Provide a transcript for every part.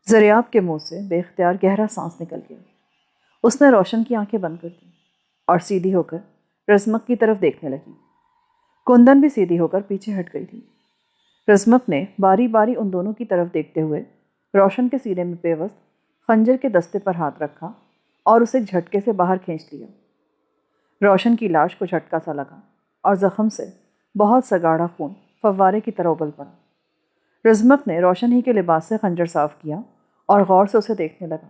زریاب کے منہ سے بے اختیار گہرا سانس نکل گیا۔ اس نے روشن کی آنکھیں بند کر دیں اور سیدھی ہو کر رزمک کی طرف دیکھنے لگی۔ کندن بھی سیدھی ہو کر پیچھے ہٹ گئی تھی۔ رزمک نے باری باری ان دونوں کی طرف دیکھتے ہوئے روشن کے سینے میں پیوست خنجر کے دستے پر ہاتھ رکھا اور اسے جھٹکے سے باہر کھینچ لیا۔ روشن کی لاش کو جھٹکا سا لگا اور زخم سے بہت سا گاڑھا خون فوارے کی طرح ابل پڑا۔ رزمک نے روشن ہی کے لباس سے خنجر صاف کیا اور غور سے اسے دیکھنے لگا۔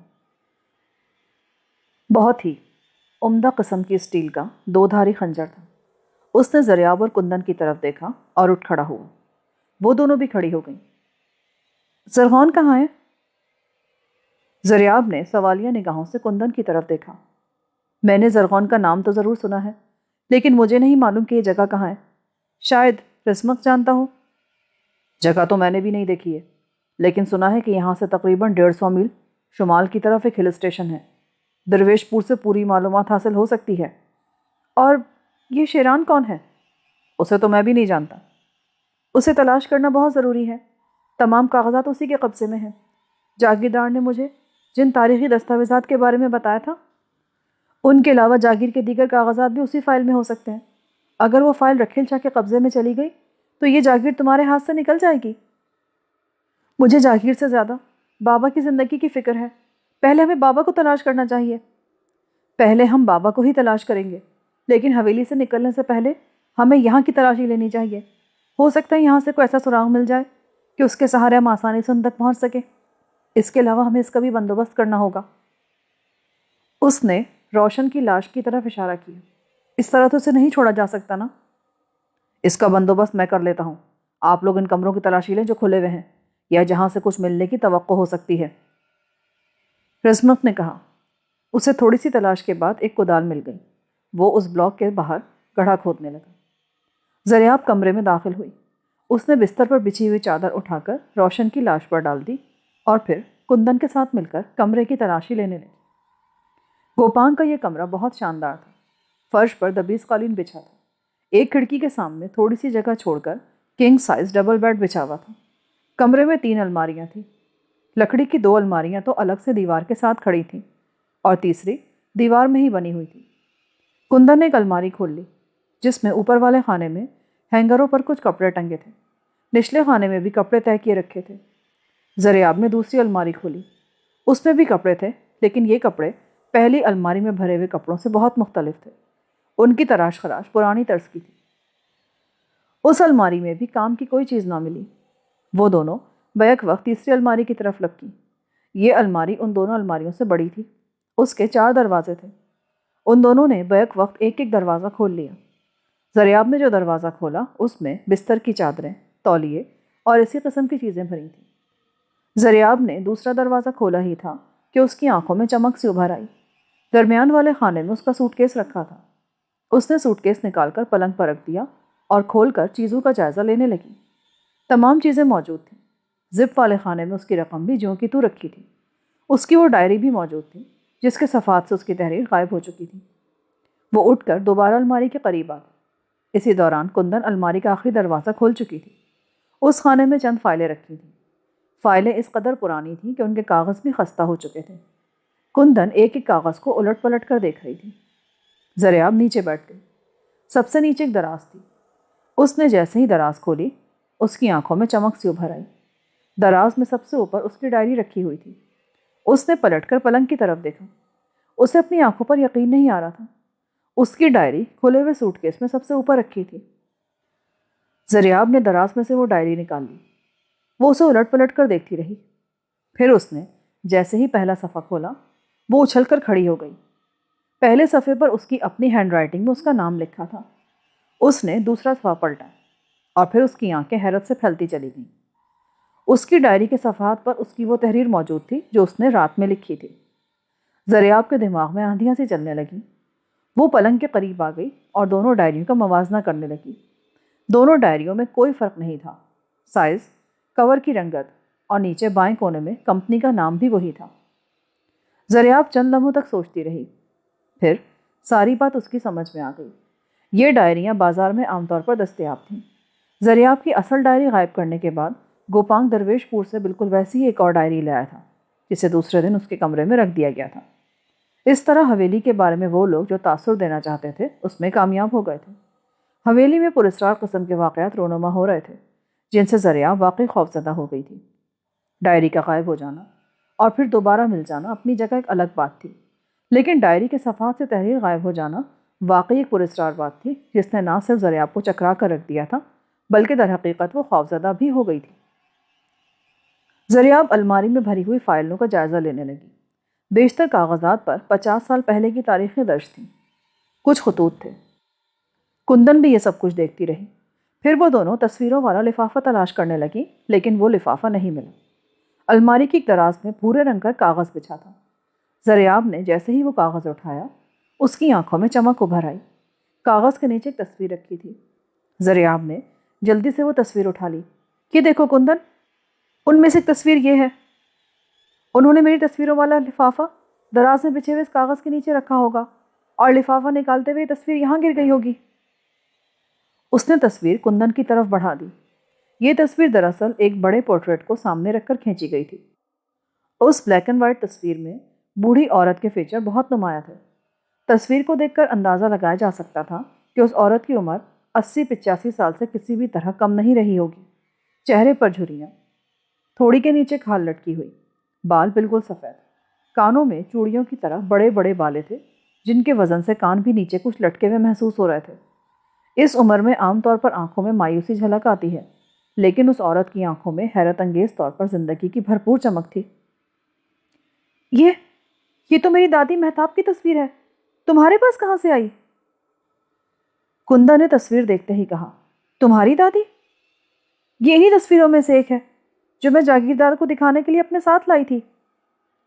بہت ہی عمدہ قسم کی اسٹیل کا 2 دھاری خنجر تھا۔ اس نے زریاب اور کندن کی طرف دیکھا اور اٹھ کھڑا ہوا۔ وہ دونوں بھی کھڑی ہو گئیں۔ زرغون کہاں ہے؟ زریاب نے سوالیہ نگاہوں سے کندن کی طرف دیکھا۔ میں نے زرغون کا نام تو ضرور سنا ہے، لیکن مجھے نہیں معلوم کہ یہ جگہ کہاں ہے۔ شاید رزمک جانتا ہو۔ جگہ تو میں نے بھی نہیں دیکھی ہے، لیکن سنا ہے کہ یہاں سے تقریباً 150 میل شمال کی طرف ایک ہل اسٹیشن ہے۔ درویش پور سے پوری معلومات حاصل ہو سکتی ہے۔ اور یہ شیران کون ہے؟ اسے تو میں بھی نہیں جانتا۔ اسے تلاش کرنا بہت ضروری ہے۔ تمام کاغذات اسی کے قبضے میں ہیں۔ جاگیردار نے مجھے جن تاریخی دستاویزات کے بارے میں بتایا تھا، ان کے علاوہ جاگیر کے دیگر کاغذات بھی اسی فائل میں ہو سکتے ہیں۔ اگر وہ فائل رکھیل شاہ کے قبضے میں چلی گئی تو یہ جاگیر تمہارے ہاتھ سے نکل جائے گی۔ مجھے جاگیر سے زیادہ بابا کی زندگی کی فکر ہے۔ پہلے ہمیں بابا کو تلاش کرنا چاہیے۔ پہلے ہم بابا کو ہی تلاش کریں گے، لیکن حویلی سے نکلنے سے پہلے ہمیں یہاں کی تلاشی لینی چاہیے۔ ہو سکتا ہے یہاں سے کوئی ایسا سراغ مل جائے کہ اس کے سہارے ہم آسانی سے ان تک پہنچ سکیں۔ اس کے علاوہ ہمیں اس کا بھی بندوبست کرنا ہوگا۔ اس نے روشن کی لاش کی طرف اشارہ کیا۔ اس طرح تو اسے نہیں چھوڑا جا سکتا نا۔ اس کا بندوبست میں کر لیتا ہوں۔ آپ لوگ ان کمروں کی تلاشی لیں جو کھلے ہوئے ہیں یا جہاں سے کچھ ملنے کی توقع ہو سکتی ہے۔ رزمک نے کہا۔ اسے تھوڑی سی تلاش کے بعد ایک کدال مل گئی۔ وہ اس بلاک کے باہر گڑھا کھودنے لگا۔ زریاب کمرے میں داخل ہوئی۔ اس نے بستر پر بچھی ہوئی چادر اٹھا کر روشن کی لاش پر ڈال دی اور پھر کندن کے ساتھ مل کر کمرے کی تلاشی لینے لگی۔ گوپانگ کا یہ کمرہ بہت شاندار تھا۔ فرش پر دبیز قالین بچھا تھا۔ ایک کھڑکی کے سامنے تھوڑی سی جگہ چھوڑ کر کنگ سائز ڈبل بیڈ بچھا ہوا تھا۔ کمرے میں 3 الماریاں تھیں۔ لکڑی کی 2 الماریاں تو الگ سے دیوار کے ساتھ کھڑی تھیں اور تیسری دیوار میں ہی بنی ہوئی تھی۔ کندن نے ایک الماری کھول لی جس میں اوپر والے خانے میں ہینگروں پر کچھ کپڑے ٹنگے تھے۔ نچلے خانے میں بھی کپڑے طے کیے رکھے تھے۔ زریاب نے دوسری الماری کھولی۔ اس میں بھی کپڑے تھے، لیکن یہ کپڑے پہلی الماری میں بھرے ہوئے کپڑوں سے بہت مختلف تھے۔ ان کی تراش خراش پرانی طرز کی تھی۔ اس الماری میں بھی کام کی کوئی چیز نہ ملی۔ وہ دونوں بیک وقت تیسری الماری کی طرف لپکیں۔ یہ الماری ان دونوں الماریوں سے بڑی تھی۔ اس کے 4 دروازے تھے۔ ان دونوں نے بیک وقت ایک ایک دروازہ کھول لیا۔ زریاب نے جو دروازہ کھولا اس میں بستر کی چادریں، تولیے اور اسی قسم کی چیزیں بھری تھیں۔ زریاب نے دوسرا دروازہ کھولا ہی تھا کہ اس کی آنکھوں میں چمک سی ابھر آئی۔ درمیان والے خانے میں اس کا سوٹ کیس رکھا تھا۔ اس نے سوٹ کیس نکال کر پلنگ پر رکھ دیا اور کھول کر چیزوں کا جائزہ لینے لگی۔ تمام چیزیں موجود تھیں۔ زپ والے خانے میں اس کی رقم بھی جوں کی تو رکھی تھی۔ اس کی وہ ڈائری بھی موجود تھی جس کے صفحات سے اس کی تحریر غائب ہو چکی تھی۔ وہ اٹھ کر دوبارہ الماری کے قریب آ گئی۔ اسی دوران کندن الماری کا آخری دروازہ کھول چکی تھی۔ اس خانے میں چند فائلیں رکھی تھیں۔ فائلیں اس قدر پرانی تھیں کہ ان کے کاغذ بھی خستہ ہو چکے تھے۔ کندن ایک ایک کاغذ کو الٹ پلٹ کر دیکھ رہی تھی۔ زریاب نیچے بیٹھ گئی۔ سب سے نیچے ایک دراز تھی۔ اس نے جیسے ہی دراز کھولی اس کی آنکھوں میں چمک سی ابھر آئی۔ دراز میں سب سے اوپر اس کی ڈائری رکھی ہوئی تھی۔ اس نے پلٹ کر پلنگ کی طرف دیکھا۔ اسے اپنی آنکھوں پر یقین نہیں آ رہا تھا۔ اس کی ڈائری کھلے ہوئے سوٹ کیس میں سب سے اوپر رکھی تھی۔ زریاب نے دراز میں سے وہ ڈائری نکال لی۔ وہ اسے الٹ پلٹ کر دیکھتی رہی۔ پھر اس نے جیسے ہی پہلا صفحہ کھولا وہ اچھل کر کھڑی ہو گئی۔ پہلے صفحے پر اس کی اپنی ہینڈ رائٹنگ میں اس کا نام لکھا تھا۔ اس نے دوسرا صفحہ پلٹا اور پھر اس کی آنکھیں حیرت سے پھیلتی چلی گئیں۔ اس کی ڈائری کے صفحات پر اس کی وہ تحریر موجود تھی جو اس نے رات میں لکھی تھی۔ زریاب کے دماغ میں آندھیاں سی چلنے لگیں۔ وہ پلنگ کے قریب آ گئی اور دونوں ڈائریوں کا موازنہ کرنے لگی۔ دونوں ڈائریوں میں کوئی فرق نہیں تھا۔ سائز، کور کی رنگت اور نیچے بائیں کونے میں کمپنی کا نام بھی وہی تھا۔ زریاب چند لمحوں تک سوچتی رہی۔ پھر ساری بات اس کی سمجھ میں آ گئی۔ یہ ڈائریاں بازار میں عام طور پر دستیاب تھیں۔ زریاب کی اصل ڈائری غائب کرنے کے بعد گوپانگ درویش پور سے بالکل ویسی ہی ایک اور ڈائری لے آیا تھا جسے دوسرے دن اس کے کمرے میں رکھ دیا گیا تھا۔ اس طرح حویلی کے بارے میں وہ لوگ جو تاثر دینا چاہتے تھے اس میں کامیاب ہو گئے تھے۔ حویلی میں پراسرار قسم کے واقعات رونما ہو رہے تھے جن سے زریاب واقعی خوفزدہ ہو گئی تھی۔ ڈائری کا غائب ہو جانا اور پھر دوبارہ مل جانا اپنی جگہ ایک الگ بات تھی، لیکن ڈائری کے صفحات سے تحریر غائب ہو جانا واقعی ایک پراسرار بات تھی جس نے نہ صرف زریاب کو چکرا کر رکھ دیا تھا بلکہ در حقیقت وہ خوفزدہ بھی ہو گئی تھی۔ زریاب الماری میں بھری ہوئی فائلوں کا جائزہ لینے لگی۔ بیشتر کاغذات پر 50 سال پہلے کی تاریخیں درج تھیں۔ کچھ خطوط تھے۔ کندن بھی یہ سب کچھ دیکھتی رہی۔ پھر وہ دونوں تصویروں والا لفافہ تلاش کرنے لگیں، لیکن وہ لفافہ نہیں ملا۔ الماری کی ایک دراز میں بھورے رنگ کا کاغذ بچھا تھا۔ زریاب نے جیسے ہی وہ کاغذ اٹھایا، اس کی آنکھوں میں چمک ابھر آئی۔ کاغذ کے نیچے ایک تصویر رکھی تھی۔ زریاب نے جلدی سے وہ تصویر اٹھا لی۔ یہ دیکھو کندن، ان میں سے ایک تصویر یہ ہے۔ انہوں نے میری تصویروں والا لفافہ دراز میں بچھے ہوئے اس کاغذ کے نیچے رکھا ہوگا اور لفافہ نکالتے ہوئے یہ تصویر یہاں گر گئی ہوگی۔ اس نے تصویر کندن کی طرف بڑھا دی۔ یہ تصویر دراصل ایک بڑے پورٹریٹ کو سامنے رکھ کر کھینچی گئی تھی۔ اس بلیک اینڈ وائٹ تصویر میں بوڑھی عورت کے فیچر بہت نمایاں تھے۔ تصویر کو دیکھ کر اندازہ لگایا جا سکتا تھا کہ اس عورت کی عمر 80-85 سال سے کسی بھی طرح کم نہیں رہی ہوگی۔ چہرے پر جھریاں، تھوڑی کے نیچے کھال لٹکی ہوئی، بال بالکل سفید، کانوں میں چوڑیوں کی طرح بڑے بڑے بالے تھے جن کے وزن سے کان بھی نیچے کچھ لٹکے ہوئے محسوس ہو رہے تھے۔ اس عمر میں عام طور پر آنکھوں میں مایوسی جھلک آتی ہے، لیکن اس عورت کی آنکھوں میں حیرت انگیز طور پر زندگی کی بھرپور چمک تھی۔ یہ تو میری دادی مہتاب کی تصویر ہے، تمہارے پاس کہاں سے آئی؟ کندا نے تصویر دیکھتے ہی کہا، تمہاری دادی؟ یہ انہی تصویروں میں سے ایک ہے جو میں جاگیردار کو دکھانے کے لیے اپنے ساتھ لائی تھی۔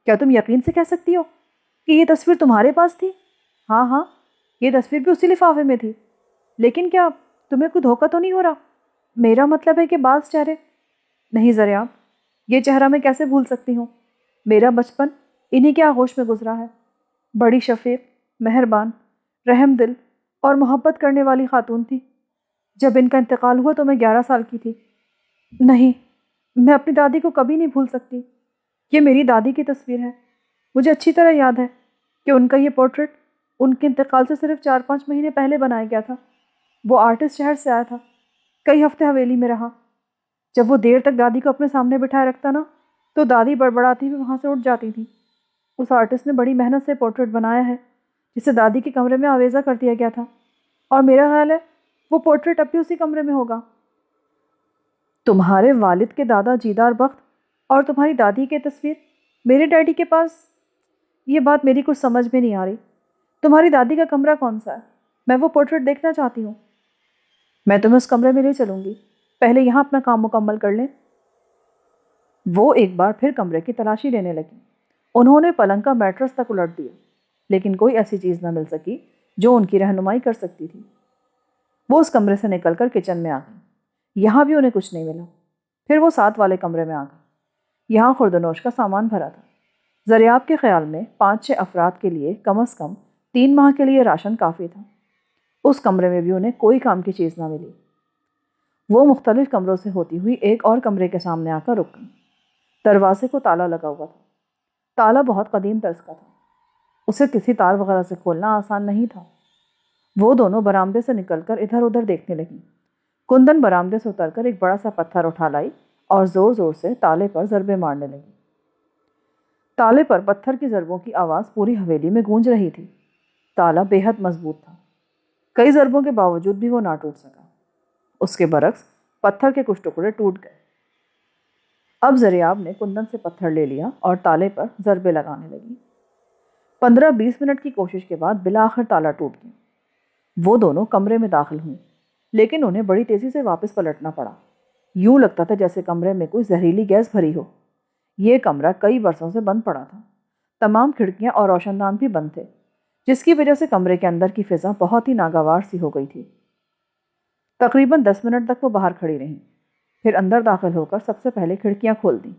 کیا تم یقین سے کہہ سکتی ہو کہ یہ تصویر تمہارے پاس تھی؟ ہاں، یہ تصویر بھی اسی لفافے میں تھی۔ لیکن کیا تمہیں کوئی دھوکہ تو نہیں ہو رہا؟ میرا مطلب ہے کہ بعض چہرے… نہیں زریاب، یہ چہرہ میں کیسے بھول سکتی ہوں؟ میرا بچپن انہی کے آغوش میں گزرا ہے۔ بڑی شفیق، مہربان، رحم دل اور محبت کرنے والی خاتون تھی۔ جب ان کا انتقال ہوا تو میں 11 سال کی تھی۔ نہیں، میں اپنی دادی کو کبھی نہیں بھول سکتی۔ یہ میری دادی کی تصویر ہے۔ مجھے اچھی طرح یاد ہے کہ ان کا یہ پورٹریٹ ان کے انتقال سے صرف 4-5 مہینے پہلے بنایا گیا تھا۔ وہ آرٹسٹ شہر سے آیا تھا، کئی ہفتے حویلی میں رہا۔ جب وہ دیر تک دادی کو اپنے سامنے بٹھائے رکھتا نا تو دادی بڑبڑاتی ہوئی وہاں سے اٹھ جاتی تھی۔ اس آرٹسٹ نے بڑی محنت سے پورٹریٹ بنایا ہے جسے دادی کے کمرے میں آویزہ کر دیا گیا تھا، اور میرا خیال ہے وہ پورٹریٹ اب بھی اسی کمرے میں ہوگا۔ تمہارے والد کے دادا جیدار بخت اور تمہاری دادی کی تصویر میرے ڈیڈی کے پاس؟ یہ بات میری کچھ سمجھ میں نہیں آ رہی۔ تمہاری دادی کا کمرہ کون سا ہے؟ میں وہ پورٹریٹ دیکھنا چاہتی ہوں۔ میں تمہیں اس کمرے میں لے چلوں گی، پہلے یہاں اپنا کام مکمل کر لیں۔ وہ ایک بار پھر کمرے کی تلاشی لینے لگی۔ انہوں نے پلنگ کا میٹرس تک الٹ دیا، لیکن کوئی ایسی چیز نہ مل سکی جو ان کی رہنمائی کر سکتی تھی۔ وہ اس کمرے سے نکل کر کچن میں آ گئی۔ یہاں بھی انہیں کچھ نہیں ملا۔ پھر وہ ساتھ والے کمرے میں آ گئی۔ یہاں خوردنوش کا سامان بھرا تھا۔ زریاب کے خیال میں 5-6 افراد کے لیے کم از کم 3 ماہ کے لیے راشن کافی تھا۔ اس کمرے میں بھی انہیں کوئی کام کی چیز نہ ملی۔ وہ مختلف کمروں سے ہوتی ہوئی ایک اور کمرے کے سامنے آ کر رک گئی۔ دروازے کو تالا لگا ہوا تھا۔ تالا بہت قدیم طرز کا تھا۔ اسے کسی تار وغیرہ سے کھولنا آسان نہیں تھا۔ وہ دونوں برآمدے سے نکل کر ادھر ادھر دیکھنے لگیں۔ کندن برآمدے سے اتر کر ایک بڑا سا پتھر اٹھا لائی اور زور زور سے تالے پر ضربے مارنے لگی۔ تالے پر پتھر کی ضربوں کی آواز پوری حویلی میں گونج رہی تھی۔ تالا بے حد مضبوط تھا۔ کئی ضربوں کے باوجود بھی وہ نہ ٹوٹ سکا۔ اس کے برعکس پتھر کے کچھ ٹکڑے ٹوٹ گئے۔ اب زریاب نے کندن سے پتھر لے لیا اور تالے پر ضربے لگانے لگی۔ 15-20 منٹ کی کوشش کے بعد بالآخر تالا ٹوٹ گیا۔ وہ دونوں کمرے میں داخل ہوئیں، لیکن انہیں بڑی تیزی سے واپس پلٹنا پڑا۔ یوں لگتا تھا جیسے کمرے میں کوئی زہریلی گیس بھری ہو۔ یہ کمرہ کئی برسوں سے بند پڑا تھا۔ تمام کھڑکیاں اور روشن دان بھی بند تھے، جس کی وجہ سے کمرے کے اندر کی فضا بہت ہی ناگوار سی ہو گئی تھی۔ تقریباً 10 منٹ تک وہ باہر کھڑی رہیں، پھر اندر داخل ہو کر سب سے پہلے کھڑکیاں کھول دیں۔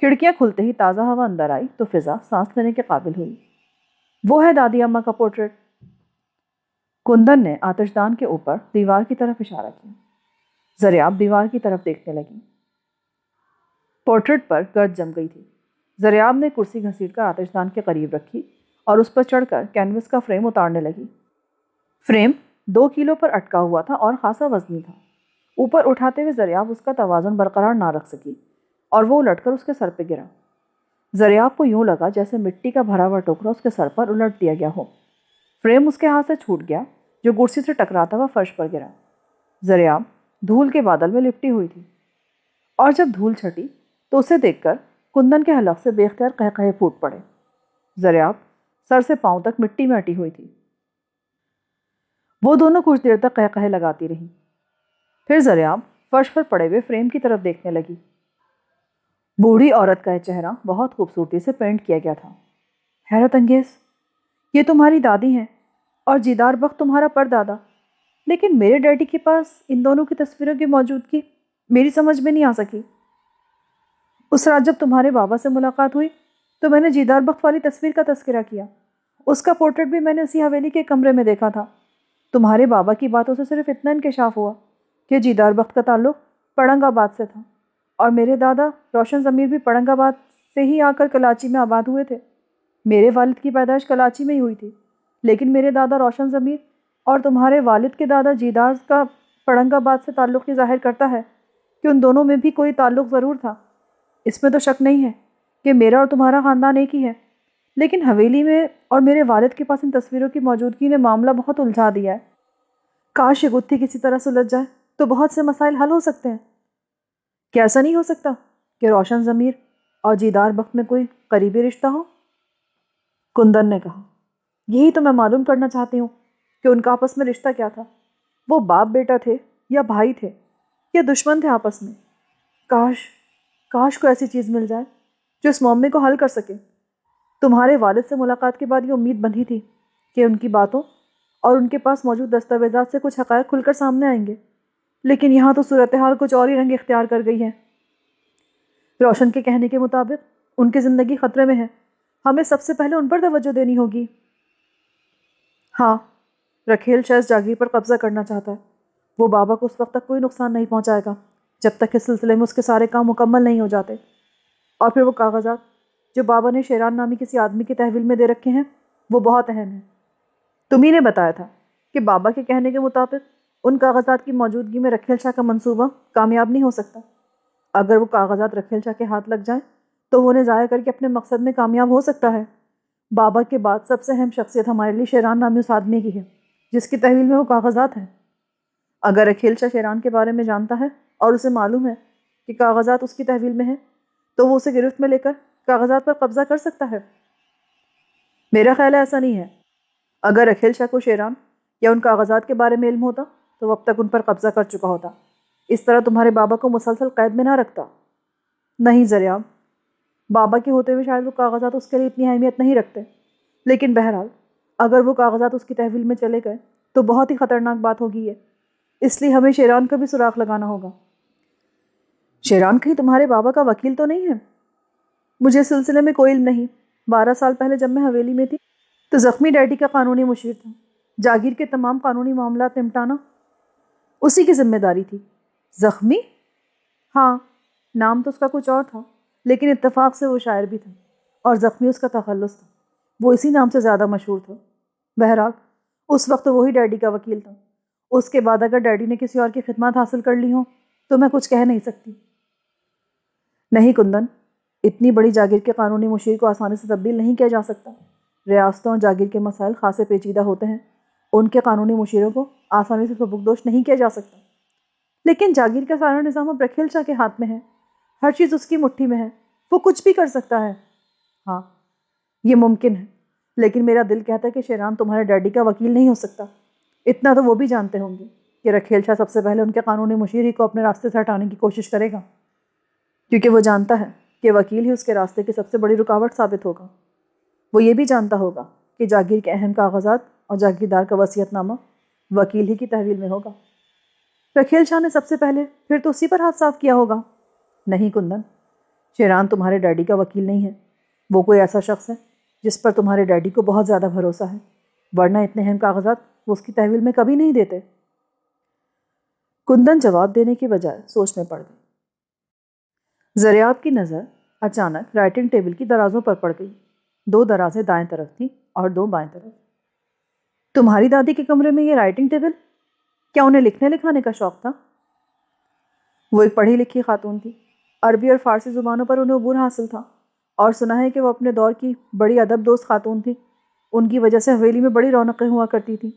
کھڑکیاں کھلتے ہی تازہ ہوا اندر آئی تو فضا سانس لینے کے قابل ہوئی۔ وہ ہے دادی اماں کا پورٹریٹ۔ کندن نے آتش دان کے اوپر دیوار کی طرف اشارہ کیا۔ زریاب دیوار کی طرف دیکھنے لگی۔ پورٹریٹ پر گرد جم گئی تھی۔ زریاب نے کرسی گھسیٹ کر آتش دان کے قریب رکھی اور اس پر چڑھ کر کینوس کا فریم اتارنے لگی۔ فریم 2 کلو پر اٹکا ہوا تھا اور خاصا وزنی تھا۔ اوپر اٹھاتے ہوئے زریاب اس کا توازن برقرار نہ رکھ سکی اور وہ الٹ کر اس کے سر پہ گرا۔ زریاب کو یوں لگا جیسے مٹی کا بھرا ہوا ٹوکرا اس کے سر پر الٹ دیا گیا ہو۔ فریم اس کے ہاتھ سے چھوٹ گیا جو کرسی سے ٹکراتا ہوا فرش پر گرا۔ زریاب دھول کے بادل میں لپٹی ہوئی تھی اور جب دھول چھٹی تو اسے دیکھ کر کندن کے حلق سے بے اختیار قہقہے پھوٹ پڑے۔ زریاب سر سے پاؤں تک مٹی میں اٹی ہوئی تھی۔ وہ دونوں کچھ دیر تک قہقہے لگاتی رہیں۔ پھر زریاب فرش پر پڑے ہوئے فریم کی طرف دیکھنے لگی۔ بوڑھی عورت کا یہ چہرہ بہت خوبصورتی سے پینٹ کیا گیا تھا۔ حیرت انگیز، یہ تمہاری دادی ہیں اور جیدار بخت تمہارا پردادا، لیکن میرے ڈیڈی کے پاس ان دونوں کی تصویروں کی موجودگی میری سمجھ میں نہیں آ سکی۔ اس رات جب تمہارے بابا سے ملاقات ہوئی تو میں نے جیدار بخت والی تصویر کا تذکرہ کیا۔ اس کا پورٹریٹ بھی میں نے اسی حویلی کے کمرے میں دیکھا تھا۔ تمہارے بابا کی باتوں سے صرف اتنا انکشاف ہوا کہ جیدار بخت کا تعلق پڑنگ آباد سے تھا اور میرے دادا روشن ضمیر بھی پڑنگ آباد سے ہی آ کر کلاچی میں آباد ہوئے تھے۔ میرے والد کی پیدائش کلاچی میں ہی ہوئی تھی، لیکن میرے دادا روشن ضمیر اور تمہارے والد کے دادا جیدار کا پڑنگ آباد سے تعلق یہ ظاہر کرتا ہے کہ ان دونوں میں بھی کوئی تعلق ضرور تھا۔ اس میں تو شک نہیں ہے کہ میرا اور تمہارا خاندان ایک ہی ہے، لیکن حویلی میں اور میرے والد کے پاس ان تصویروں کی موجودگی نے معاملہ بہت الجھا دیا ہے۔ کاش یہ گتھی کسی طرح سلجھ جائے تو بہت سے مسائل حل ہو سکتے ہیں۔ کیا ایسا نہیں ہو سکتا کہ روشن ضمیر اور جیدار بخت میں کوئی قریبی رشتہ ہو؟ کندن نے کہا، یہی تو میں معلوم کرنا چاہتی ہوں کہ ان کا آپس میں رشتہ کیا تھا۔ وہ باپ بیٹا تھے یا بھائی تھے یا دشمن تھے آپس میں؟ کاش کوئی ایسی چیز مل جائے جو اس معاملے کو حل کر سکے۔ تمہارے والد سے ملاقات کے بعد یہ امید بندھی تھی کہ ان کی باتوں اور ان کے پاس موجود دستاویزات سے کچھ حقائق کھل کر سامنے آئیں گے، لیکن یہاں تو صورتحال کچھ اور ہی رنگ اختیار کر گئی ہے۔ روشن کے کہنے کے مطابق ان کی زندگی خطرے میں ہے۔ ہمیں سب سے پہلے ان پر توجہ دینی ہوگی۔ ہاں، رکھیل شاہ اس جاگیر پر قبضہ کرنا چاہتا ہے۔ وہ بابا کو اس وقت تک کوئی نقصان نہیں پہنچائے گا جب تک اس سلسلے میں اس کے سارے کام مکمل نہیں ہو جاتے۔ اور پھر وہ کاغذات جو بابا نے شیران نامی کسی آدمی کے تحویل میں دے رکھے ہیں وہ بہت اہم ہیں۔ تمہیں نے بتایا تھا کہ بابا کے کہنے کے مطابق ان کاغذات کی موجودگی میں رکھیل شاہ کا منصوبہ کامیاب نہیں ہو سکتا۔ اگر وہ کاغذات رکھیل شاہ کے ہاتھ لگ جائیں تو وہ انہیں ضائع کر کے اپنے مقصد میں کامیاب ہو سکتا ہے۔ بابا کے بعد سب سے اہم شخصیت ہمارے لیے شیران نامی اس آدمی کی ہے جس کی تحویل میں وہ کاغذات ہیں۔ اگر رکھیل شاہ شیران کے بارے میں جانتا ہے اور اسے معلوم ہے کہ کاغذات اس کی تحویل میں ہیں تو وہ اسے گرفت میں لے کر کاغذات پر قبضہ کر سکتا ہے۔ میرا خیال ہے ایسا نہیں ہے۔ اگر رکھیل شاہ کو شیران یا ان کاغذات کے بارے میں علم ہوتا تو وہ اب تک ان پر قبضہ کر چکا ہوتا۔ اس طرح تمہارے بابا کو مسلسل قید میں نہ رکھتا۔ نہیں زریاب، بابا کے ہوتے ہوئے شاید وہ کاغذات اس کے لیے اتنی اہمیت نہیں رکھتے، لیکن بہرحال اگر وہ کاغذات اس کی تحویل میں چلے گئے تو بہت ہی خطرناک بات ہوگی یہ۔ اس لیے ہمیں شیران کا بھی سراغ لگانا ہوگا۔ شیران کہیں تمہارے بابا کا وکیل تو نہیں ہے؟ مجھے اس سلسلے میں کوئی علم نہیں۔ 12 سال پہلے جب میں حویلی میں تھی تو زخمی ڈیڈی کا قانونی مشیر تھا۔ جاگیر کے تمام قانونی معاملات نمٹانا اسی کی ذمہ داری تھی۔ زخمی؟ ہاں، نام تو اس کا کچھ اور تھا، لیکن اتفاق سے وہ شاعر بھی تھا اور زخمی اس کا تخلص تھا۔ وہ اسی نام سے زیادہ مشہور تھا۔ بہرحال اس وقت وہی ڈیڈی کا وکیل تھا۔ اس کے بعد اگر ڈیڈی نے کسی اور کی خدمات حاصل کر لی ہوں تو میں کچھ کہہ نہیں سکتی۔ نہیں کندن، اتنی بڑی جاگیر کے قانونی مشیر کو آسانی سے تبدیل نہیں کیا جا سکتا۔ ریاستوں اور جاگیر کے مسائل خاصے پیچیدہ ہوتے ہیں۔ ان کے قانونی مشیروں کو آسانی سے سبکدوش نہیں کیا جا سکتا۔ لیکن جاگیر کا سارا نظام اب رکھیل شاہ کے ہاتھ میں ہے۔ ہر چیز اس کی مٹھی میں ہے۔ وہ کچھ بھی کر سکتا ہے۔ ہاں، یہ ممکن ہے، لیکن میرا دل کہتا ہے کہ شیران تمہارے ڈیڈی کا وکیل نہیں ہو سکتا۔ اتنا تو وہ بھی جانتے ہوں گے کہ رکھیل شاہ سب سے پہلے ان کے قانونی مشیر ہی کو اپنے راستے سے ہٹانے کی کوشش کرے گا، کیونکہ وہ جانتا ہے کہ وکیل ہی اس کے راستے کی سب سے بڑی رکاوٹ ثابت ہوگا۔ وہ یہ بھی جانتا ہوگا کہ جاگیر کے اہم کاغذات اور جاگیردار کا وصیت نامہ وکیل ہی کی تحویل میں ہوگا۔ رکھیل شاہ نے سب سے پہلے پھر تو اسی پر ہاتھ صاف کیا ہوگا۔ نہیں کندن، شیران تمہارے ڈیڈی کا وکیل نہیں ہے۔ وہ کوئی ایسا شخص ہے جس پر تمہارے ڈیڈی کو بہت زیادہ بھروسہ ہے، ورنہ اتنے اہم کاغذات وہ اس کی تحویل میں کبھی نہیں دیتے۔ کندن جواب دینے کے بجائے سوچ میں پڑ گئی۔ زریاب کی نظر اچانک رائٹنگ ٹیبل کی درازوں پر پڑ گئی۔ 2 درازیں دائیں طرف تھیں اور 2 بائیں طرف۔ تمہاری دادی کے کمرے میں یہ رائٹنگ ٹیبل؟ کیا انہیں لکھنے لکھانے کا شوق تھا؟ وہ ایک پڑھی لکھی خاتون تھی۔ عربی اور فارسی زبانوں پر انہیں عبور حاصل تھا، اور سنا ہے کہ وہ اپنے دور کی بڑی ادب دوست خاتون تھی۔ ان کی وجہ سے حویلی میں بڑی رونقیں ہوا کرتی تھیں۔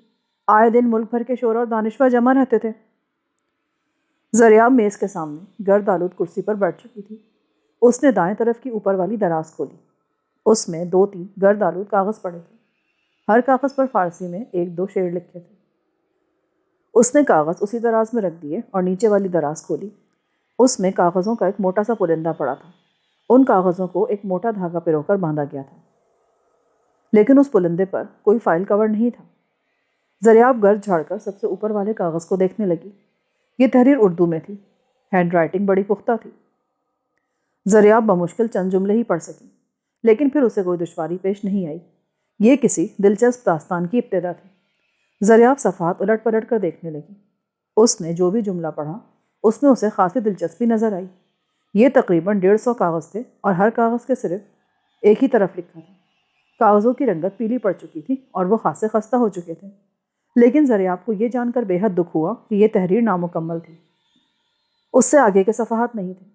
آئے دن ملک بھر کے شعراء اور دانشور جمع رہتے تھے۔ زریاب میز کے سامنے گرد آلود کرسی پر بیٹھ چکی تھی۔ اس نے دائیں طرف کی اوپر والی دراز کھولی۔ اس میں 2-3 گرد آلود کاغذ پڑے تھے۔ ہر کاغذ پر فارسی میں 1-2 شعر لکھے تھے۔ اس نے کاغذ اسی دراز میں رکھ دیے اور نیچے والی دراز کھولی۔ اس میں کاغذوں کا ایک موٹا سا پرندہ پڑا تھا۔ ان کاغذوں کو ایک موٹا دھاگا پرو کر باندھا گیا تھا، لیکن اس پرندے پر کوئی فائل کور نہیں تھا۔ زریاب گرد جھاڑ کر سب سے اوپر والے کاغذ کو دیکھنے لگی۔ یہ تحریر اردو میں تھی۔ ہینڈ رائٹنگ بڑی پختہ تھی۔ زریاب بمشکل چند جملے ہی پڑھ سکی، لیکن پھر اسے کوئی دشواری پیش نہیں آئی۔ یہ کسی دلچسپ داستان کی ابتدا تھی۔ زریاب صفحات الٹ پلٹ کر دیکھنے لگی۔ اس نے جو بھی جملہ پڑھا اس میں اسے خاصی دلچسپی نظر آئی۔ یہ تقریباً 150 کاغذ تھے اور ہر کاغذ کے صرف ایک ہی طرف لکھا تھا۔ کاغذوں کی رنگت پیلی پڑ چکی تھی اور وہ خاصے خستہ ہو چکے تھے، لیکن زریاب کو یہ جان کر بے حد دکھ ہوا کہ یہ تحریر نامکمل تھی۔ اس سے آگے کے صفحات نہیں تھے۔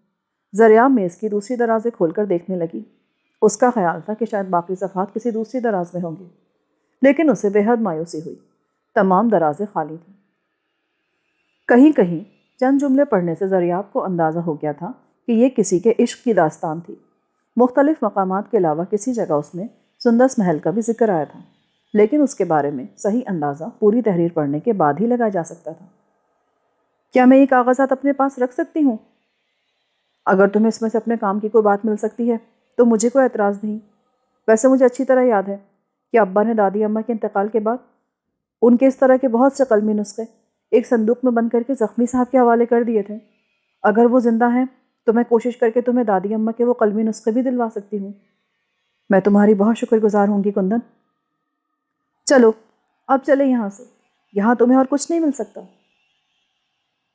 زریاب میز کی دوسری درازیں کھول کر دیکھنے لگی۔ اس کا خیال تھا کہ شاید باقی صفحات کسی دوسری دراز میں ہوں گے، لیکن اسے بے حد مایوسی ہوئی۔ تمام درازیں خالی تھیں۔ کہیں کہیں چند جملے پڑھنے سے زریاب کو اندازہ ہو گیا تھا کہ یہ کسی کے عشق کی داستان تھی۔ مختلف مقامات کے علاوہ کسی جگہ اس میں سندس محل کا بھی ذکر آیا تھا، لیکن اس کے بارے میں صحیح اندازہ پوری تحریر پڑھنے کے بعد ہی لگایا جا سکتا تھا۔ کیا میں یہ کاغذات اپنے پاس رکھ سکتی ہوں؟ اگر تمہیں اس میں سے اپنے کام کی کوئی بات مل سکتی ہے تو مجھے کوئی اعتراض نہیں۔ ویسے مجھے اچھی طرح یاد ہے کہ ابا نے دادی اماں کے انتقال کے بعد ان کے اس طرح کے بہت سے قلمی نسخے ایک صندوق میں بند کر کے زخمی صاحب کے حوالے کر دیے تھے۔ اگر وہ زندہ ہیں تو میں کوشش کر کے تمہیں دادی اماں کے وہ قلمی نسخے بھی دلوا سکتی ہوں۔ میں تمہاری بہت شکر گزار ہوں گی کندن۔ چلو اب چلے یہاں سے، یہاں تمہیں اور کچھ نہیں مل سکتا۔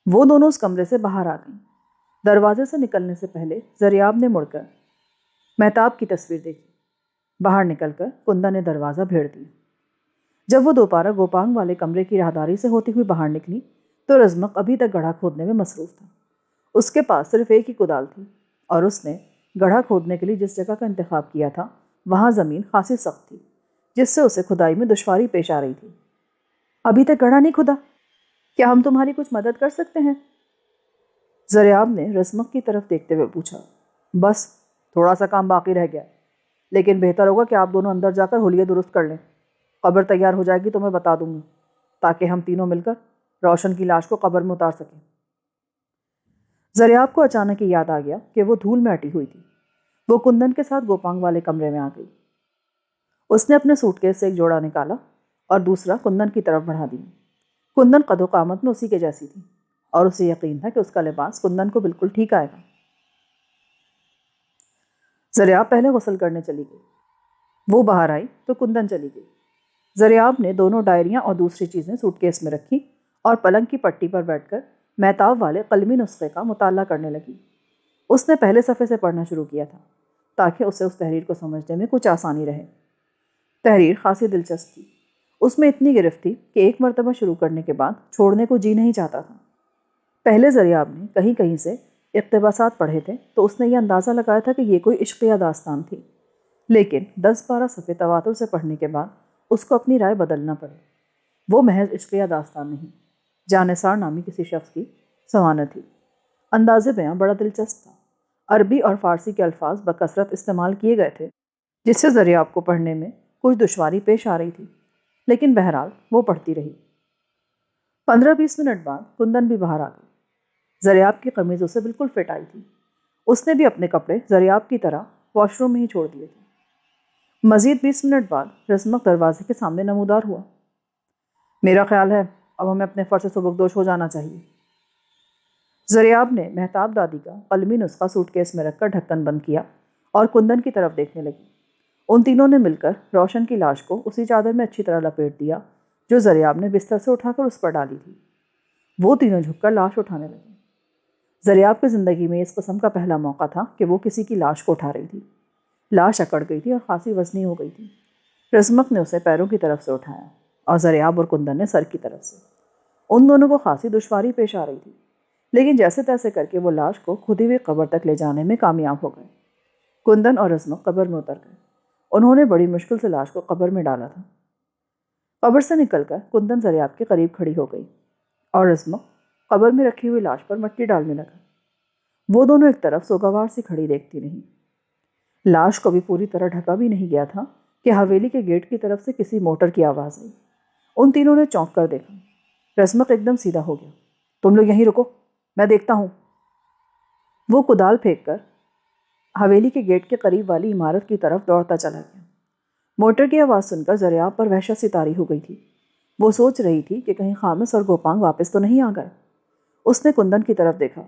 وہ دونوں اس کمرے سے باہر آ گئیں۔ دروازے سے نکلنے سے پہلے زریاب نے مڑ کر مہتاب کی تصویر دیکھی۔ باہر نکل کر کندن نے دروازہ بھیڑ دیا۔ جب وہ دوبارہ گوپانگ والے کمرے کی راہداری سے ہوتی ہوئی باہر نکلی تو رزمق ابھی تک گڑھا کھودنے میں مصروف تھا۔ اس کے پاس صرف ایک ہی کدال تھی، اور اس نے گڑھا کھودنے کے لیے جس جگہ کا انتخاب کیا تھا وہاں زمین خاصی سخت تھی، جس سے اسے کھدائی میں دشواری پیش آ رہی تھی۔ ابھی تک گڑھا نہیں کھدا، کیا ہم تمہاری کچھ مدد کر سکتے ہیں؟ زریاب نے رزمق کی طرف دیکھتے ہوئے پوچھا۔ بس تھوڑا سا کام باقی رہ گیا، لیکن بہتر ہوگا کہ آپ دونوں اندر جا کر حلیہ درست کر لیں۔ قبر تیار ہو جائے گی تو میں بتا دوں گا، تاکہ ہم تینوں مل کر روشن کی لاش کو قبر میں اتار سکیں۔ زریاب کو اچانک یاد آ گیا کہ وہ دھول میں اٹی ہوئی تھی۔ وہ کندن کے ساتھ گوپانگ والے کمرے میں آ گئی۔ اس نے اپنے سوٹ کیس سے ایک جوڑا نکالا اور دوسرا کندن کی طرف بڑھا دیا۔ کندن قد و قامت میں اسی کے جیسی تھی، اور اسے یقین تھا کہ اس کا لباس کندن کو بالکل ٹھیک آئے گا۔ زریاب پہلے غسل کرنے چلی گئی۔ وہ باہر آئی تو کندن چلی گئی۔ زریاب نے دونوں ڈائریاں اور دوسری چیزیں سوٹ کیس میں رکھی اور پلنگ کی پٹی پر بیٹھ کر مہتاب والے قلمی نسخے کا مطالعہ کرنے لگی۔ اس نے پہلے صفحے سے پڑھنا شروع کیا تھا تاکہ اسے اس تحریر کو سمجھنے میں کچھ آسانی رہے۔ تحریر خاصی دلچسپ تھی۔ اس میں اتنی گرفت تھی کہ ایک مرتبہ شروع کرنے کے بعد چھوڑنے کو جی نہیں چاہتا تھا۔ پہلے زریاب نے کہیں کہیں سے اقتباسات پڑھے تھے تو اس نے یہ اندازہ لگایا تھا کہ یہ کوئی عشقیہ داستان تھی، لیکن 10-12 صفحے تواتر سے پڑھنے کے بعد اس کو اپنی رائے بدلنا پڑی۔ وہ محض عشقیہ داستان نہیں، جانثار نامی کسی شخص کی سوانح تھی۔ انداز بیاں بڑا دلچسپ تھا۔ عربی اور فارسی کے الفاظ بکثرت استعمال کیے گئے تھے، جس سے زریاب کو پڑھنے میں کچھ دشواری پیش آ رہی تھی، لیکن بہرحال وہ پڑھتی رہی۔ 15-20 منٹ بعد کندن بھی باہر آ گئی۔ زریاب کی قمیض اسے بالکل فٹ آئی تھی۔ اس نے بھی اپنے کپڑے زریاب کی طرح واش روم میں ہی چھوڑ دیے تھے۔ مزید 20 منٹ بعد رزمق دروازے کے سامنے نمودار ہوا۔ میرا خیال ہے اب ہمیں اپنے فرض سے سبکدوش ہو جانا چاہیے۔ زریاب نے مہتاب دادی کا قلمی نسخہ سوٹ کیس میں رکھ کر ڈھکن بند کیا اور کندن کی طرف دیکھنے لگی۔ ان تینوں نے مل کر روشن کی لاش کو اسی چادر میں اچھی طرح لپیٹ دیا جو زریاب نے بستر سے اٹھا کر اس پر ڈالی تھی۔ وہ تینوں جھک کر لاش اٹھانے لگے۔ زریاب کی زندگی میں اس قسم کا پہلا موقع تھا کہ وہ کسی کی لاش کو اٹھا رہی تھی۔ لاش اکڑ گئی تھی اور خاصی وزنی ہو گئی تھی۔ رزمق نے اسے پیروں کی طرف سے اٹھایا اور زریاب اور کندن نے سر کی طرف سے۔ ان دونوں کو خاصی دشواری پیش آ رہی تھی، لیکن جیسے تیسے کر کے وہ لاش کو کھدی ہوئی قبر تک لے جانے میں کامیاب ہو گئے۔ کندن اور رزمق قبر میں اتر گئے۔ انہوں نے بڑی مشکل سے لاش کو قبر میں ڈالا تھا۔ قبر سے نکل کر کندن زریاب کے قریب کھڑی ہو گئی اور رزمق قبر میں رکھی ہوئی لاش پر مٹی ڈالنے لگا۔ وہ دونوں ایک طرف سوگوار سی کھڑی دیکھتی رہیں۔ لاش کو بھی پوری طرح ڈھکا بھی نہیں گیا تھا کہ حویلی کے گیٹ کی طرف سے کسی موٹر کی آواز آئی۔ ان تینوں نے چونک کر دیکھا۔ رزمق ایک دم سیدھا ہو گیا۔ تم لوگ یہیں رکو، میں دیکھتا ہوں۔ وہ کدال پھینک کر حویلی کے گیٹ کے قریب والی عمارت کی طرف دوڑتا چلا گیا۔ موٹر کی آواز سن کر زریاب پر وحشت سی طاری ہو گئی تھی۔ وہ سوچ رہی تھی کہ کہیں خامس اور گوپانگ واپس تو نہیں آ گئے۔ اس نے کندن کی طرف دیکھا۔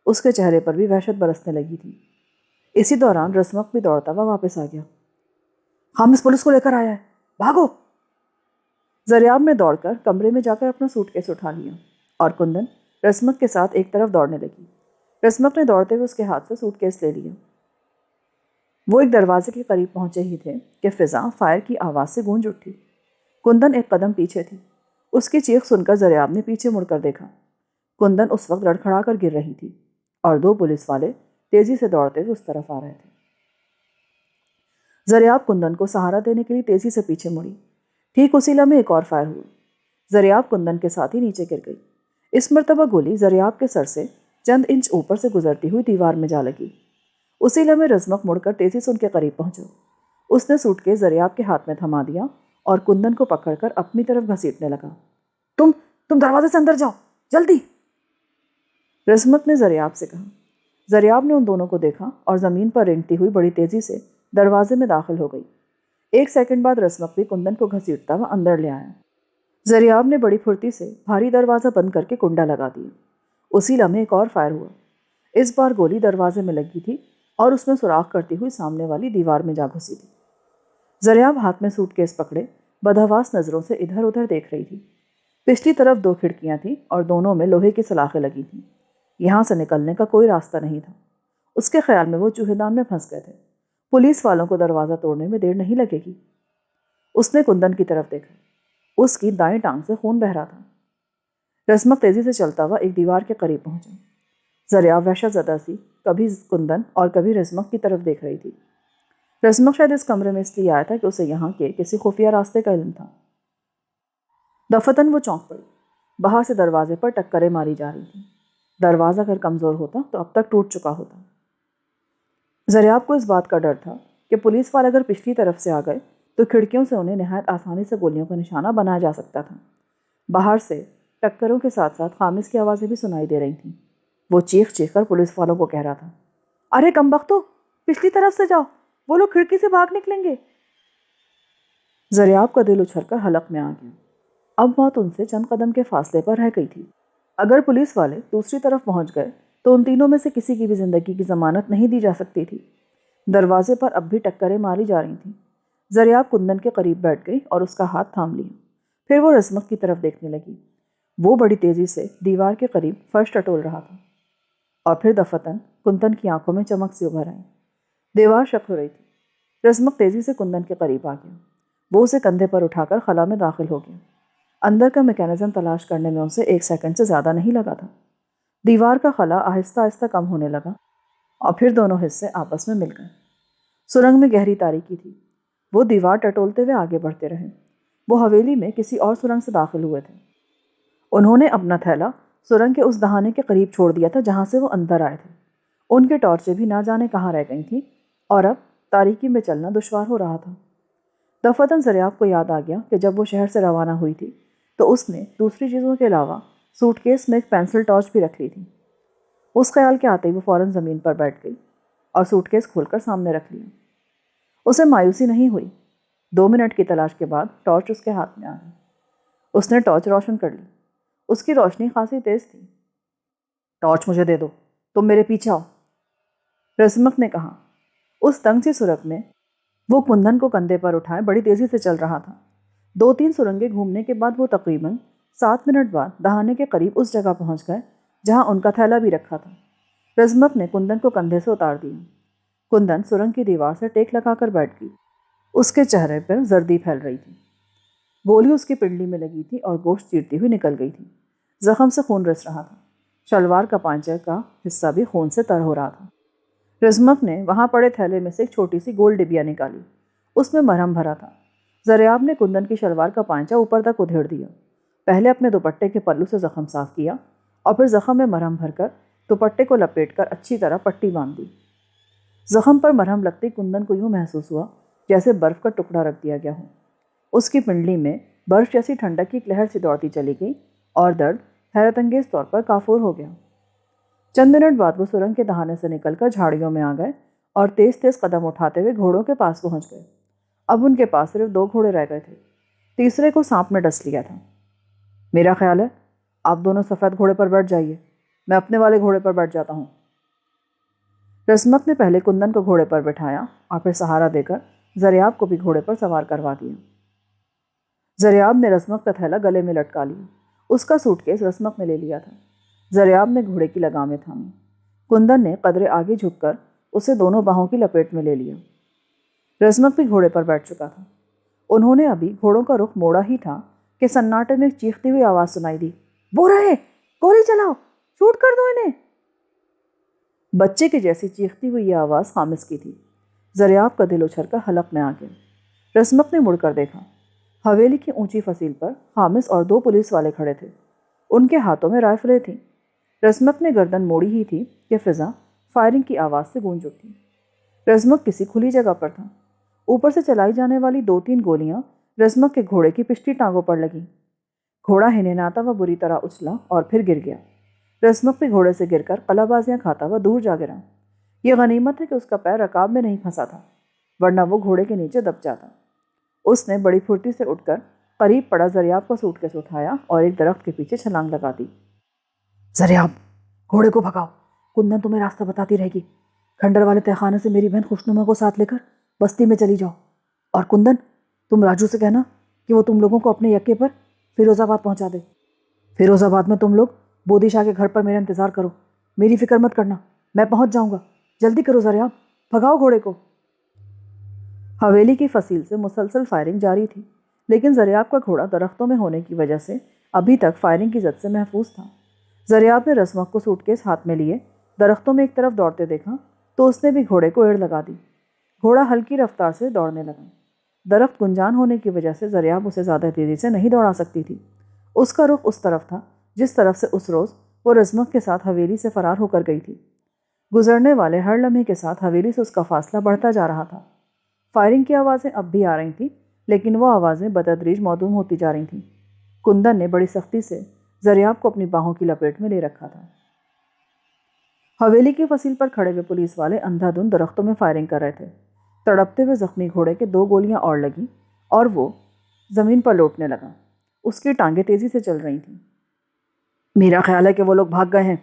اس کے چہرے پر بھی وحشت برسنے لگی تھی۔ اسی دوران رزمق بھی دوڑتا ہوا واپس آ گیا۔ خامس پولیس کو لے کر آیا ہے، بھاگو! زریاب نے دوڑ کر کمرے میں جا کر اپنا سوٹ کیس اٹھا لیا اور کندن رزمق کے ساتھ ایک طرف دوڑنے لگی۔ رزمق نے دوڑتے ہوئے اس کے ہاتھ سے سوٹ کیس لے لیا۔ وہ ایک دروازے کے قریب پہنچے ہی تھے کہ فضا فائر کی آواز سے گونج اٹھی۔ کندن ایک قدم پیچھے تھی۔ اس کی چیخ سن کر زریاب نے پیچھے مڑ کر دیکھا۔ کندن اس وقت لڑکھڑا کر گر رہی تھی اور دو پولیس والے تیزی سے دوڑتے ہوئے اس طرف آ رہے تھے۔ زریاب کندن کو سہارا دینے کے لیے تیزی سے پیچھے مڑی۔ ٹھیک اسی لمحے ایک اور فائر ہوا۔ زریاب کندن کے ساتھ ہی نیچے گر گئی۔ اس مرتبہ گولی زریاب کے سر سے چند انچ اوپر سے گزرتی ہوئی دیوار میں جا لگی۔ اسی لمحے رزمق مڑ کر تیزی سے ان کے قریب پہنچا۔ اس نے سوٹ کیس زریاب کے ہاتھ میں تھما دیا اور کندن کو پکڑ کر اپنی طرف گھسیٹنے لگا۔ تم دروازے سے اندر جاؤ، جلدی! رزمق نے زریاب سے کہا۔ زریاب نے ان دونوں کو دیکھا اور زمین پر رینگتی ہوئی بڑی تیزی سے دروازے میں داخل ہو گئی۔ ایک سیکنڈ بعد رزمق بھی کندن کو گھسیٹتا ہوا اندر لے آیا۔ زریاب نے بڑی پھرتی سے بھاری دروازہ بند کر کے کنڈا لگا دیا۔ اسی لمحے ایک اور فائر ہوا۔ اس بار گولی دروازے میں لگی تھی اور اس میں سوراخ کرتی ہوئی سامنے والی دیوار میں جا گھسی تھی۔ زریاب ہاتھ میں سوٹ کیس پکڑے بدحواس نظروں سے ادھر ادھر دیکھ رہی تھی۔ پچھلی طرف دو کھڑکیاں تھیں اور دونوں میں لوہے کی سلاخیں لگی تھیں۔ یہاں سے نکلنے کا کوئی راستہ نہیں تھا۔ اس کے خیال میں وہ چوہے دان میں پھنس گئے تھے۔ پولیس والوں کو دروازہ توڑنے میں دیر نہیں لگے گی۔ اس نے کندن کی طرف دیکھا۔ اس کی دائیں ٹانگ سے خون بہہ رہا تھا۔ رزمق تیزی سے چلتا ہوا ایک دیوار کے قریب پہنچا۔ زریاب وحشت زدہ سی کبھی کندن اور کبھی رزمق کی طرف دیکھ رہی تھی۔ رزمق شاید اس کمرے میں اس لیے آیا تھا کہ اسے یہاں کے کسی خفیہ راستے کا علم تھا۔ دفتن وہ چونک پڑی۔ باہر سے دروازے پر ٹکریں ماری جا رہی تھیں۔ دروازہ اگر کمزور ہوتا تو اب تک ٹوٹ چکا ہوتا۔ زریاب کو اس بات کا ڈر تھا کہ پولیس والے اگر پچھلی طرف سے آ گئے تو کھڑکیوں سے انہیں نہایت آسانی سے گولیوں کا نشانہ بنایا جا سکتا تھا۔ باہر سے ٹکروں کے ساتھ ساتھ خامس کی آوازیں بھی سنائی دے رہی تھیں۔ وہ چیخ چیخ کر پولیس والوں کو کہہ رہا تھا، ارے کمبختو، پچھلی طرف سے جاؤ، وہ لوگ کھڑکی سے بھاگ نکلیں گے۔ زریاب کا دل اچھل کر حلق میں آ گیا۔ اب موت ان سے چند قدم کے فاصلے پر رہ گئی تھی۔ اگر پولیس والے دوسری طرف پہنچ گئے تو ان تینوں میں سے کسی کی بھی زندگی کی ضمانت نہیں دی جا سکتی تھی۔ دروازے پر اب بھی ٹکریں ماری جا رہی تھیں۔ زریاب کندن کے قریب بیٹھ گئی اور اس کا ہاتھ تھام لیا۔ پھر وہ رزمق کی طرف دیکھنے لگی۔ وہ بڑی تیزی سے دیوار کے قریب فرش ٹٹول رہا تھا اور پھر دفتن کندن کی آنکھوں میں چمک سی ابھر آئی۔ دیوار شک ہو رہی تھی۔ رزمق تیزی سے کندن کے قریب آ گیا۔ وہ اسے کندھے پر اٹھا کر خلا میں داخل ہو گیا۔ اندر کا میکینزم تلاش کرنے میں اسے 1 سیکنڈ سے زیادہ نہیں لگا تھا۔ دیوار کا خلا آہستہ آہستہ کم ہونے لگا اور پھر دونوں حصے آپس میں مل گئے۔ سرنگ میں گہری تاریکی تھی۔ وہ دیوار ٹٹولتے ہوئے آگے بڑھتے رہے۔ وہ حویلی میں کسی اور سرنگ سے داخل ہوئے تھے۔ انہوں نے اپنا تھیلا سرنگ کے اس دہانے کے قریب چھوڑ دیا تھا جہاں سے وہ اندر آئے تھے۔ ان کے ٹارچیں بھی نہ جانے کہاں رہ گئی تھیں اور اب تاریکی میں چلنا دشوار ہو رہا تھا۔ دفتن زریاب کو یاد آ گیا کہ جب وہ شہر سے روانہ ہوئی تھی تو اس نے دوسری چیزوں کے علاوہ سوٹ کیس میں ایک پینسل ٹارچ بھی رکھ لی تھی۔ اس خیال کے آتے ہی وہ فوراً زمین پر بیٹھ گئی اور سوٹ کیس کھول کر سامنے رکھ لیا۔ اسے مایوسی نہیں ہوئی۔ 2 منٹ کی تلاش کے بعد ٹارچ اس کے ہاتھ میں آ گئی۔ اس نے ٹارچ روشن کر لی۔ اس کی روشنی خاصی تیز تھی۔ ٹارچ مجھے دے دو، تم میرے پیچھے آؤ، رزمق نے کہا۔ اس تنگ سی سرنگ میں وہ کندن کو کندھے پر اٹھائے بڑی تیزی سے چل رہا تھا۔ 2-3 سرنگیں گھومنے کے بعد وہ تقریباً 7 منٹ بعد دہانے کے قریب اس جگہ پہنچ گئے جہاں ان کا تھیلا بھی رکھا تھا۔ رزمک نے کندن کو کندھے سے اتار دیا۔ کندن سرنگ کی دیوار سے ٹیک لگا کر بیٹھ گئی۔ اس کے چہرے پر زردی پھیل رہی تھی۔ گولی اس کی پنڈلی میں لگی تھی اور گوشت چیرتی ہوئی نکل گئی تھی۔ زخم سے خون رس رہا تھا۔ شلوار کا پانچے کا حصہ بھی خون سے تر ہو رہا تھا۔ رزمک نے وہاں پڑے تھیلے میں سے ایک چھوٹی سی گول ڈبیا نکالی۔ اس میں مرہم بھرا تھا۔ زریاب نے کندن کی شلوار کا پانچا اوپر تک ادھیڑ دیا۔ پہلے اپنے دوپٹے کے پلو سے زخم صاف کیا اور پھر زخم میں مرہم بھر کر دوپٹے کو لپیٹ کر اچھی طرح پٹی باندھ دی۔ زخم پر مرہم لگتی کندن کو یوں محسوس ہوا جیسے برف کا ٹکڑا رکھ دیا گیا ہو۔ اس کی پنڈلی میں برف جیسی ٹھنڈک کی ایک لہر سی دوڑتی چلی گئی اور درد حیرت انگیز طور پر کافور ہو گیا۔ چند منٹ بعد وہ سرنگ کے دہانے سے نکل کر جھاڑیوں میں آ گئے اور تیز تیز قدم اٹھاتے ہوئے گھوڑوں کے پاس پہنچ گئے۔ اب ان کے پاس صرف 2 گھوڑے رہ گئے تھے۔ تیسرے کو سانپ نے ڈس لیا تھا۔ میرا خیال ہے آپ دونوں سفید گھوڑے پر بیٹھ جائیے، میں اپنے والے گھوڑے پر بیٹھ جاتا ہوں۔ رزمک نے پہلے کندن کو گھوڑے پر بٹھایا اور پھر سہارا دے کر زریاب کو بھی گھوڑے پر سوار کروا دیا۔ زریاب نے رزمک کا تھیلا گلے میں لٹکا لیا۔ اس کا سوٹ کیس رزمک نے لے لیا تھا۔ زریاب نے گھوڑے کی لگامیں تھامی۔ کندن نے قدرے آگے جھک کر اسے دونوں باہوں کی لپیٹ میں لے لیا۔ رزمک بھی گھوڑے پر بیٹھ چکا تھا۔ انہوں نے ابھی گھوڑوں کا رخ موڑا ہی تھا کہ سناٹے میں ایک چیختی ہوئی آواز سنائی دی، وہ رہے، گولی چلاؤ، شوٹ کر دو انہیں۔ بچے کی جیسی چیختی ہوئی یہ آواز خامس کی تھی۔ زریاب کا دل اچھل کر حلق میں آ گیا۔ رزمک نے مڑ کر دیکھا۔ حویلی کی اونچی فصیل پر خامس اور 2 پولیس والے کھڑے تھے۔ ان کے ہاتھوں میں رائفلیں تھیں۔ رزمک نے گردن موڑی ہی تھی کہ فضا فائرنگ کی آواز سے گونج اٹھی۔ رزمک کسی کھلی جگہ پر تھا۔ اوپر سے چلائی جانے والی 2-3 گولیاں رزمک کے گھوڑے کی پچھلی ٹانگوں پر لگیں۔ گھوڑا ہنہناتا ہوا بری طرح اچھلا اور پھر گر گیا۔ رزمک بھی گھوڑے سے گر کر قلع بازیاں کھاتا ہوا دور جا گرا۔ یہ غنیمت ہے کہ اس کا پیر رکاب میں نہیں پھنسا تھا، ورنہ وہ گھوڑے کے نیچے دب جاتا۔ اس نے بڑی پھرتی سے اٹھ کر قریب پڑا زریاب کا سوٹ کیس اٹھایا اور ایک درخت کے پیچھے چھلانگ لگا دی۔ زریاب، گھوڑے کو بھگاؤ، کندن تمہیں راستہ بتاتی رہے گی۔ کھنڈر والے تہخانے سے میری بہن خوشنما کو ساتھ لے کر بستی میں چلی جاؤ، اور کندن تم راجو سے کہنا کہ وہ تم لوگوں کو اپنے یکے پر فیروز آباد پہنچا دے۔ فیروز آباد میں تم لوگ بودی شاہ کے گھر پر میرا انتظار کرو، میری فکر مت کرنا، میں پہنچ جاؤں گا۔ جلدی کرو زریاب، بھگاؤ گھوڑے کو۔ حویلی کی فصیل سے مسلسل فائرنگ جاری تھی، لیکن زریاب کا گھوڑا درختوں میں ہونے کی وجہ سے ابھی تک فائرنگ کی زد سے محفوظ تھا۔ زریاب نے رزمک کو سوٹ کیس ہاتھ میں لیے درختوں میں ایک طرف دوڑتے دیکھا تو اس نے بھی گھوڑے کو ایڑ لگا دی۔ گھوڑا ہلکی رفتار سے دوڑنے لگا۔ درخت گنجان ہونے کی وجہ سے زریاب اسے زیادہ تیزی سے نہیں دوڑا سکتی تھی۔ اس کا رخ اس طرف تھا جس طرف سے اس روز وہ رزمک کے ساتھ حویلی سے فرار ہو کر گئی تھی۔ گزرنے والے ہر لمحے کے ساتھ حویلی سے اس کا فاصلہ بڑھتا جا رہا تھا۔ فائرنگ کی آوازیں اب بھی آ رہی تھیں، لیکن وہ آوازیں بتدریج معدوم ہوتی جا رہی تھیں۔ کندن نے بڑی سختی سے زریاب کو اپنی باہوں کی لپیٹ میں لے رکھا تھا۔ حویلی کی فصیل پر کھڑے ہوئے پولیس والے اندھا دھند درختوں میں فائرنگ کر رہے تھے۔ تڑپتے ہوئے زخمی گھوڑے کے 2 گولیاں اور لگیں اور وہ زمین پر لوٹنے لگا۔ اس کی ٹانگیں تیزی سے چل رہی تھیں۔ میرا خیال ہے کہ وہ لوگ بھاگ گئے ہیں،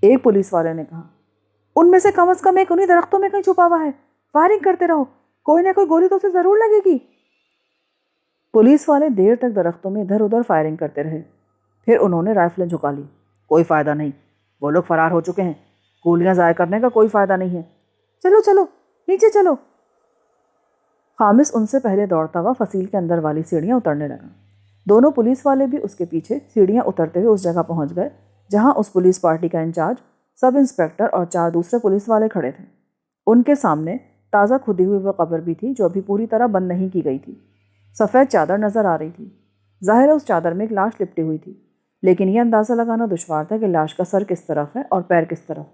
ایک پولیس والے نے کہا۔ ان میں سے کم از کم ایک انہی درختوں میں کہیں چھپا ہوا ہے، فائرنگ کرتے رہو، کوئی نہ کوئی گولی تو اسے ضرور لگے گی۔ پولیس والے دیر تک درختوں میں ادھر ادھر فائرنگ کرتے رہے، پھر انہوں نے رائفلیں جھکا لی۔ کوئی فائدہ نہیں، وہ لوگ فرار ہو چکے ہیں، گولیاں ضائع کرنے کا کوئی فائدہ نہیں ہے، چلو چلو نیچے چلو۔ خامس ان سے پہلے دوڑتا ہوا فصیل کے اندر والی سیڑھیاں اترنے لگا۔ دونوں پولیس والے بھی اس کے پیچھے سیڑھیاں اترتے ہوئے اس جگہ پہنچ گئے جہاں اس پولیس پارٹی کا انچارج، سب انسپکٹر اور 4 دوسرے پولیس والے کھڑے تھے۔ ان کے سامنے تازہ کھدی ہوئی وہ قبر بھی تھی جو ابھی پوری طرح بند نہیں کی گئی تھی۔ سفید چادر نظر آ رہی تھی۔ ظاہر ہے اس چادر میں ایک لاش لپٹی ہوئی تھی، لیکن یہ اندازہ لگانا دشوار تھا کہ لاش کا سر کس طرف ہے اور پیر کس طرف۔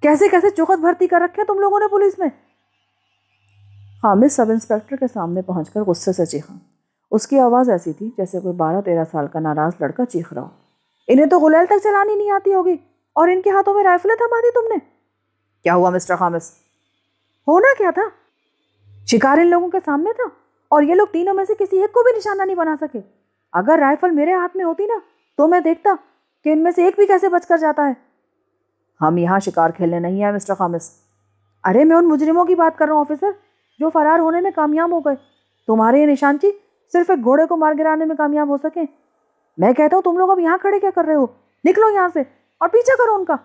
کیسے کیسے چوخت بھرتی کر رکھے تم لوگوں نے پولیس میں؟ خامس سب انسپکٹر کے سامنے پہنچ کر غصے سے چیخا۔ اس کی آواز ایسی تھی جیسے کوئی 12-13 سال کا ناراض لڑکا چیخ رہا ہو۔ انہیں تو غلیل تک چلانی نہیں آتی ہوگی، اور ان کے ہاتھوں میں رائفلیں تھما دی تم نے۔ کیا ہوا مسٹر خامس؟ ہونا کیا تھا؟ شکار ان لوگوں کے سامنے تھا اور یہ لوگ تینوں میں سے کسی ایک کو بھی نشانہ نہیں بنا سکے۔ اگر رائفل میرے ہاتھ میں ہوتی نا تو میں دیکھتا کہ ان میں سے ایک بھی کیسے بچ کر جاتا ہے۔ ہم یہاں شکار کھیلنے نہیں آئے مسٹر خامس۔ ارے میں ان مجرموں کی بات کر رہا ہوں آفیسر، جو فرار ہونے میں کامیاب ہو گئے۔ تمہارے یہ نشانچی صرف ایک گھوڑے کو مار گرانے میں کامیاب ہو سکے۔ میں کہتا ہوں تم لوگ اب یہاں کھڑے کیا کر رہے ہو؟ نکلو یہاں سے اور پیچھا کرو ان کا۔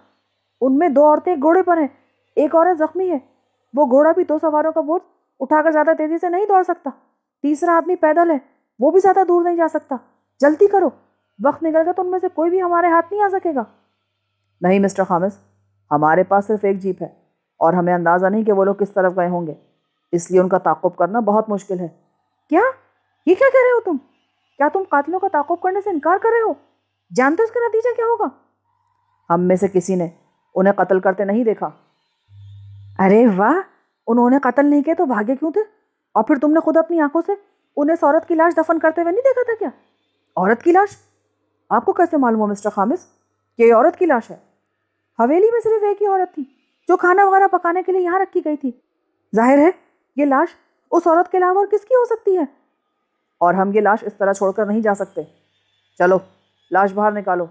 ان میں 2 عورتیں ایک گھوڑے پر ہیں، ایک عورت زخمی ہے، وہ گھوڑا بھی 2 سواروں کا بوجھ اٹھا کر زیادہ تیزی سے نہیں دوڑ سکتا، تیسرا آدمی پیدل ہے، وہ بھی زیادہ دور نہیں جا سکتا، جلدی کرو، وقت نکل گا تو ان میں سے کوئی بھی ہمارے ہاتھ نہیں آ سکے گا۔ نہیں مسٹر خامس، ہمارے پاس صرف ایک جیپ ہے اور ہمیں اندازہ نہیں کہ وہ لوگ کس طرف گئے ہوں گے، اس لیے ان کا تعاقب کرنا بہت مشکل ہے۔ کیا؟ یہ کیا کہہ رہے ہو تم؟ کیا تم قاتلوں کا تعاقب کرنے سے انکار کر رہے ہو؟ جانتے ہو اس کا نتیجہ کیا ہوگا؟ ہم میں سے کسی نے انہیں قتل کرتے نہیں دیکھا۔ ارے واہ، انہوں نے قتل نہیں کیا تو بھاگے کیوں تھے؟ اور پھر تم نے خود اپنی آنکھوں سے انہیں اس عورت کی لاش دفن کرتے ہوئے نہیں دیکھا تھا کیا؟ عورت کی لاش؟ آپ کو کیسے معلوم ہو مسٹر خامس کہ یہ عورت کی لاش ہے؟ حویلی میں صرف ایک ہی عورت تھی جو کھانا وغیرہ پکانے کے لیے یہاں رکھی گئی تھی، ظاہر ہے یہ لاش اس عورت کے علاوہ اور کس کی ہو سکتی ہے؟ اور ہم یہ لاش اس طرح چھوڑ کر نہیں جا سکتے، چلو لاش باہر نکالو۔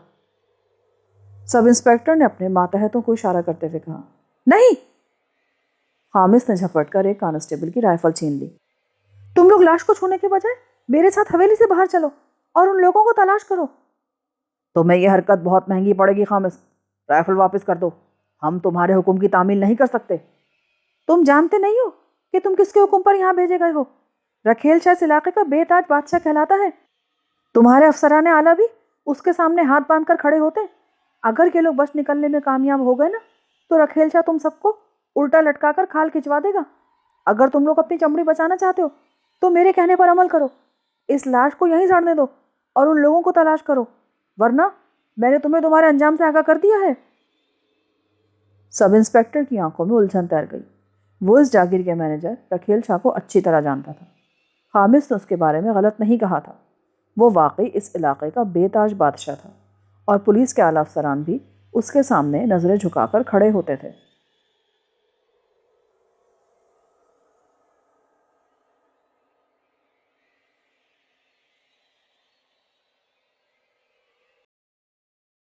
سب انسپیکٹر نے اپنے ماتحتوں کو اشارہ کرتے ہوئے کہا۔ نہیں! خامس نے جھپٹ کر ایک کانسٹیبل کی رائفل چھین لی۔ تم لوگ لاش کو چھونے کے بجائے میرے ساتھ حویلی سے باہر چلو اور ان لوگوں کو تلاش کرو۔ تمہیں یہ حرکت بہت مہنگی پڑے گی خامس، رائفل واپس کر دو، ہم تمہارے حکم کی تعمیل نہیں کر سکتے۔ تم جانتے نہیں ہو کہ تم کس کے حکم پر یہاں بھیجے گئے ہو؟ رکھیل شاہ اس علاقے کا بے تاج بادشاہ کہلاتا ہے، تمہارے افسران اعلیٰ بھی اس کے سامنے ہاتھ باندھ کر کھڑے ہوتے۔ اگر یہ لوگ بچ نکلنے میں کامیاب ہو گئے نا تو رکھیل شاہ تم سب کو الٹا لٹکا کر کھال کھچوا دے گا۔ اگر تم لوگ اپنی چمڑی بچانا چاہتے ہو تو میرے کہنے پر عمل کرو، اس لاش کو یہیں سڑنے دو اور ان لوگوں کو تلاش کرو، ورنہ میں نے تمہیں تمہارے انجام سے آگاہ کر دیا ہے۔ سب انسپیکٹر کی آنکھوں میں الجھن تیر گئی، وہ اس جاگیر کے مینیجر رکھیل شاہ کو اچھی طرح جانتا تھا۔ خامس نے اس کے بارے میں غلط نہیں کہا تھا، وہ واقعی اس علاقے کا بے تاج بادشاہ تھا اور پولیس کے اعلیٰ افسران بھی اس کے سامنے نظریں جھکا کر کھڑے ہوتے تھے۔